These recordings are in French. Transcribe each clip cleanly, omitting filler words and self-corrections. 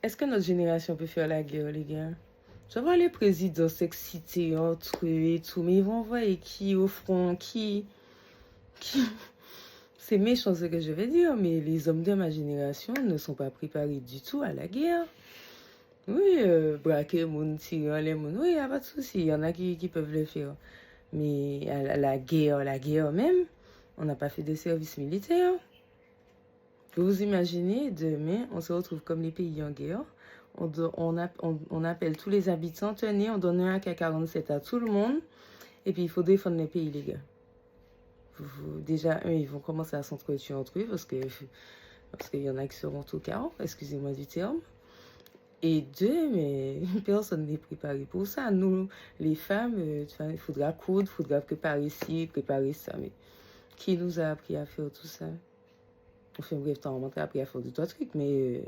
est-ce que notre génération peut faire la guerre, les gars? Je vois les présidents s'exciter entre eux et tout, mais ils vont voir qui au front, qui... C'est méchant ce que je vais dire, mais les hommes de ma génération ne sont pas préparés du tout à la guerre. Oui, braquer moun, tirer les moun, oui, il n'y a pas de souci, il y en a qui peuvent le faire. Mais à la guerre même, on n'a pas fait de service militaire. Vous imaginez, demain, on se retrouve comme les pays en guerre. On appelle tous les habitants, tenez, on donne un AK-47 à tout le monde. Et puis, il faut défendre le pays, les gars. Déjà, ils vont commencer à s'entretuer entre eux parce qu'il y en a qui seront tout carreau, excusez-moi du terme. Et deux, mais personne n'est préparé pour ça. Nous, les femmes, il faudra coudre, il faudra préparer ci, préparer ça. Mais qui nous a appris à faire tout ça? Enfin bref, on m'a appris à faire d'autres trucs, mais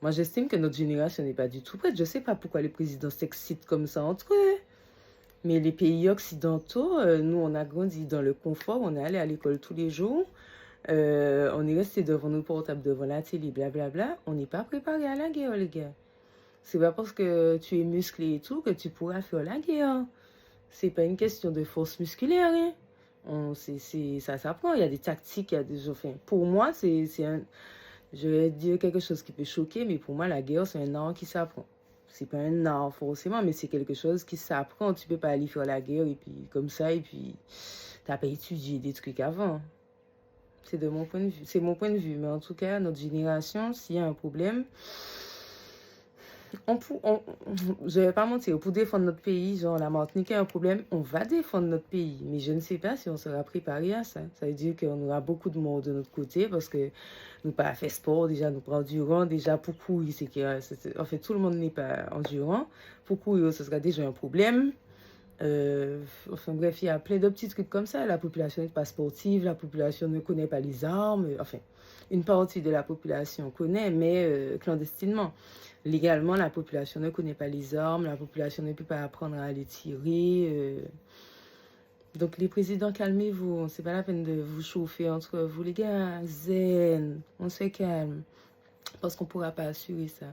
moi j'estime que notre génération n'est pas du tout prête. Je sais pas pourquoi les présidents s'excitent comme ça entre eux. Mais les pays occidentaux, nous on a grandi dans le confort, on est allé à l'école tous les jours, on est resté devant nos portables, devant la télé, blablabla. On n'est pas préparé à la guerre, les gars. C'est pas parce que tu es musclé et tout que tu pourras faire la guerre. C'est pas une question de force musculaire, hein. Ça s'apprend, il y a des tactiques, il y a des... Enfin, pour moi, je vais dire quelque chose qui peut choquer, mais pour moi, la guerre, c'est un art qui s'apprend. C'est pas un art forcément, mais c'est quelque chose qui s'apprend. Tu peux pas aller faire la guerre et puis comme ça, et puis t'as pas étudié des trucs avant. C'est de mon point de vue. C'est mon point de vue, mais en tout cas, notre génération, s'il y a un problème... je vais pas mentir, pour défendre notre pays, genre la Martinique a un problème, on va défendre notre pays, mais je ne sais pas si on sera préparé à ça. Ça veut dire qu'on aura beaucoup de morts de notre côté parce que nous pas fait sport, déjà nous pas endurant, déjà pour courir, en fait tout le monde n'est pas endurant. Pour courir, ce sera déjà un problème. Enfin bref, il y a plein de petits trucs comme ça. La population n'est pas sportive, la population ne connaît pas les armes. Enfin, une partie de la population connaît, mais clandestinement. Légalement, la population ne connaît pas les armes, la population ne peut pas apprendre à les tirer. Donc les présidents, calmez-vous, c'est pas la peine de vous chauffer entre vous, les gars. Zen, on se calme, parce qu'on pourra pas assurer ça.